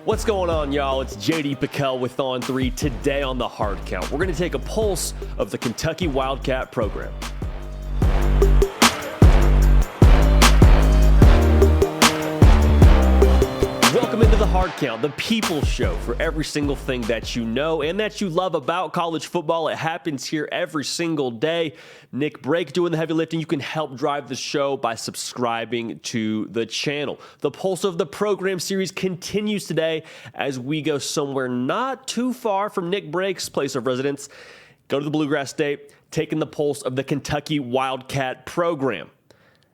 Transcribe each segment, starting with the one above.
What's going on, y'all? It's JD Pickell with On 3. Today on the Hard Count, we're going to take a pulse of the Kentucky Wildcat program. Welcome into the Hard Count, the people's show for every single thing that you know and that you love about college football. It happens here every single day. Nick Brake doing the heavy lifting. You can help drive the show by subscribing to the channel. The Pulse of the Program series continues today as we go somewhere not too far from Nick Brake's place of residence. Go to the Bluegrass State, taking the pulse of the Kentucky Wildcat program.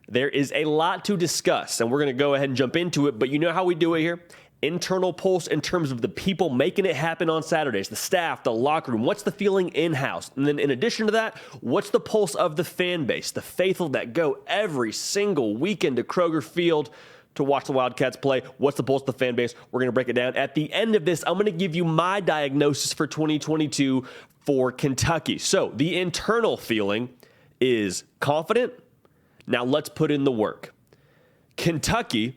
There is a lot to discuss, and we're going to go ahead and jump into it, but you know how we do it here. Internal pulse in terms of the people making it happen on Saturdays, the staff, the locker room. What's the feeling in-house? And then in addition to that, what's the pulse of the fan base, the faithful that go every single weekend to Kroger Field to watch the Wildcats play? What's the pulse of the fan base? We're going to break it down. At the end of this, I'm going to give you my diagnosis for 2022 for Kentucky. So the internal feeling is confident. Now let's put in the work. Kentucky,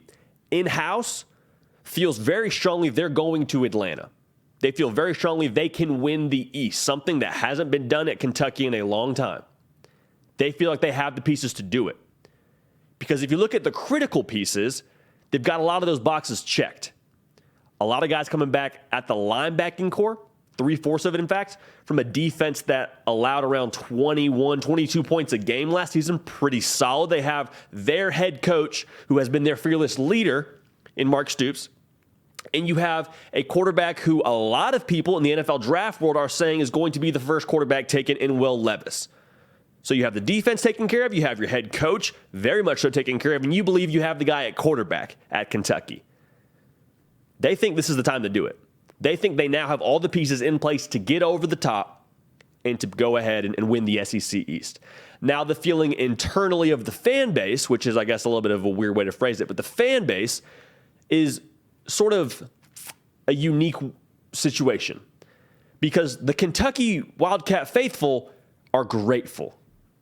in-house, feels very strongly they're going to Atlanta. They feel very strongly they can win the East, something that hasn't been done at Kentucky in a long time. They feel like they have the pieces to do it. Because if you look at the critical pieces, they've got a lot of those boxes checked. A lot of guys coming back at the linebacking core, 3/4 of it, in fact, from a defense that allowed around 21, 22 points a game last season. Pretty solid. They have their head coach, who has been their fearless leader in Mark Stoops. And you have a quarterback who a lot of people in the NFL draft world are saying is going to be the first quarterback taken in Will Levis. So you have the defense taken care of. You have your head coach very much so taken care of. And you believe you have the guy at quarterback at Kentucky. They think this is the time to do it. They think they now have all the pieces in place to get over the top and to go ahead and win the SEC East. Now, the feeling internally of the fan base, which is, I guess, a little bit of a weird way to phrase it, but the fan base is sort of a unique situation because the Kentucky Wildcat faithful are grateful.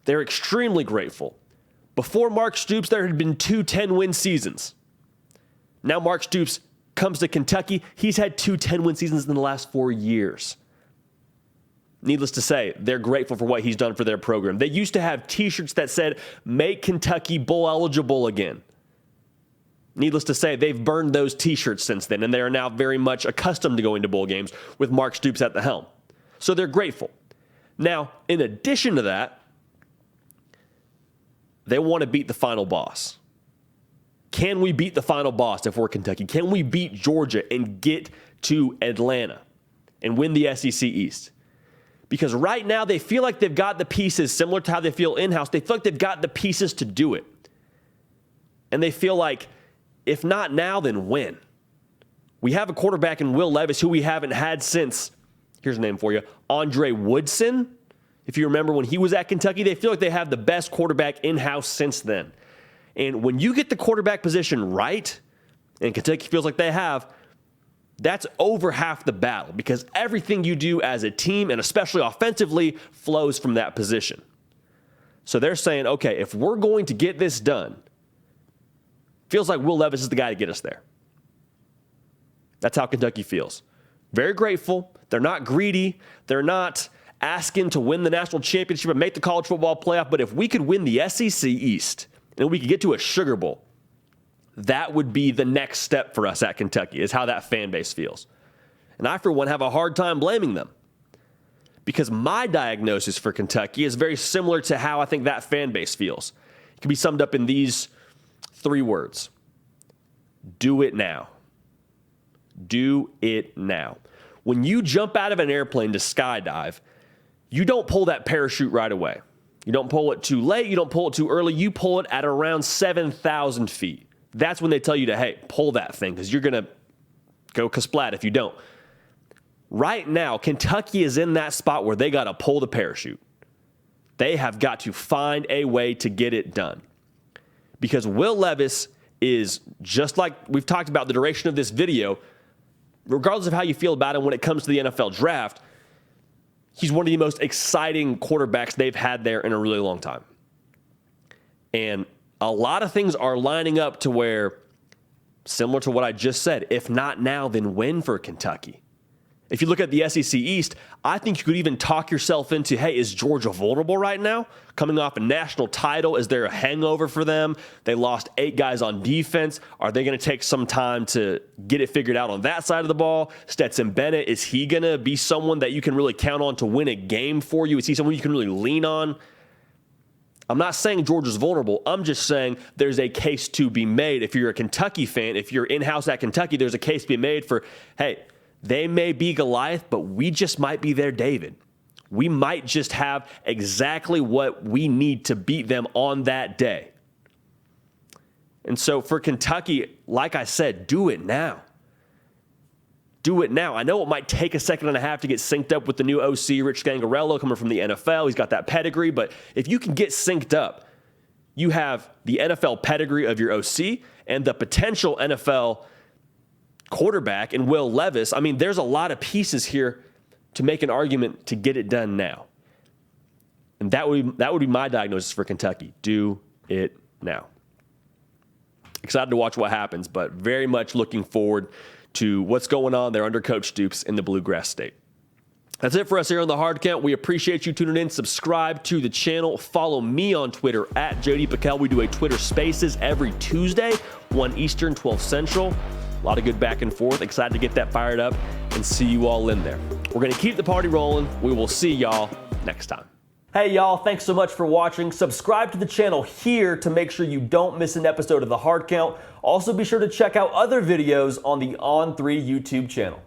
They're extremely grateful. Before Mark Stoops, there had been 2 10-win seasons. Now Mark Stoops comes to Kentucky, he's had 2 10-win seasons in the last 4 years. Needless to say, they're grateful for what he's done for their program. They used to have T-shirts that said, "Make Kentucky bowl eligible again." Needless to say, they've burned those T-shirts since then, and they are now very much accustomed to going to bowl games with Mark Stoops at the helm. So they're grateful. Now, in addition to that, they want to beat the final boss. Can we beat the final boss if we're Kentucky? Can we beat Georgia and get to Atlanta and win the SEC East? Because right now they feel like they've got the pieces, similar to how they feel in-house. They feel like they've got the pieces to do it. And they feel like, if not now, then when? We have a quarterback in Will Levis who we haven't had since, here's a name for you, Andre Woodson. If you remember when he was at Kentucky, they feel like they have the best quarterback in-house since then. And when you get the quarterback position right, and Kentucky feels like they have, that's over half the battle because everything you do as a team, and especially offensively, flows from that position. So they're saying, okay, if we're going to get this done, feels like Will Levis is the guy to get us there. That's how Kentucky feels. Very grateful. They're not greedy. They're not asking to win the national championship and make the college football playoff. But if we could win the SEC East and we could get to a Sugar Bowl, that would be the next step for us at Kentucky, is how that fan base feels. And I, for one, have a hard time blaming them because my diagnosis for Kentucky is very similar to how I think that fan base feels. It can be summed up in these 3 words. Do it now. Do it now. When you jump out of an airplane to skydive, you don't pull that parachute right away. You don't pull it too late. You don't pull it too early. You pull it at around 7,000 feet. That's when they tell you to, hey, pull that thing because you're going to go kasplat if you don't. Right now, Kentucky is in that spot where they got to pull the parachute. They have got to find a way to get it done. Because Will Levis is, just like we've talked about the duration of this video, regardless of how you feel about him when it comes to the NFL draft, he's one of the most exciting quarterbacks they've had there in a really long time. And a lot of things are lining up to where Similar to what I just said. If not now, then when for Kentucky? If you look at the SEC East, I think you could even talk yourself into, hey, is Georgia vulnerable right now? Coming off a national title, is there a hangover for them? They lost 8 guys on defense. Are they going to take some time to get it figured out on that side of the ball? Stetson Bennett, is he going to be someone that you can really count on to win a game for you? Is he someone you can really lean on? I'm not saying Georgia's vulnerable. I'm just saying there's a case to be made. If you're a Kentucky fan, if you're in-house at Kentucky, there's a case to be made for, hey, they may be Goliath, but we just might be their David. We might just have exactly what we need to beat them on that day. And so for Kentucky, like I said, do it now. Do it now. I know it might take a second and a half to get synced up with the new OC, Rich Scangarello, coming from the NFL. He's got that pedigree, but if you can get synced up, you have the NFL pedigree of your OC and the potential NFL quarterback in Will Levis. I mean, there's a lot of pieces here to make an argument to get it done now. And that would be my diagnosis for Kentucky. Do it now. Excited to watch what happens, but very much looking forward to what's going on there under Coach Stoops in the Bluegrass State. That's it for us here on The Hard Count. We appreciate you tuning in. Subscribe to the channel. Follow me on Twitter at JD Pickell. We do a Twitter Spaces every Tuesday, 1 Eastern, 12 Central. A lot of good back and forth. Excited to get that fired up and see you all in there. We're going to keep the party rolling. We will see y'all next time. Hey, y'all. Thanks so much for watching. Subscribe to the channel here to make sure you don't miss an episode of The Hard Count. Also, be sure to check out other videos on the On3 YouTube channel.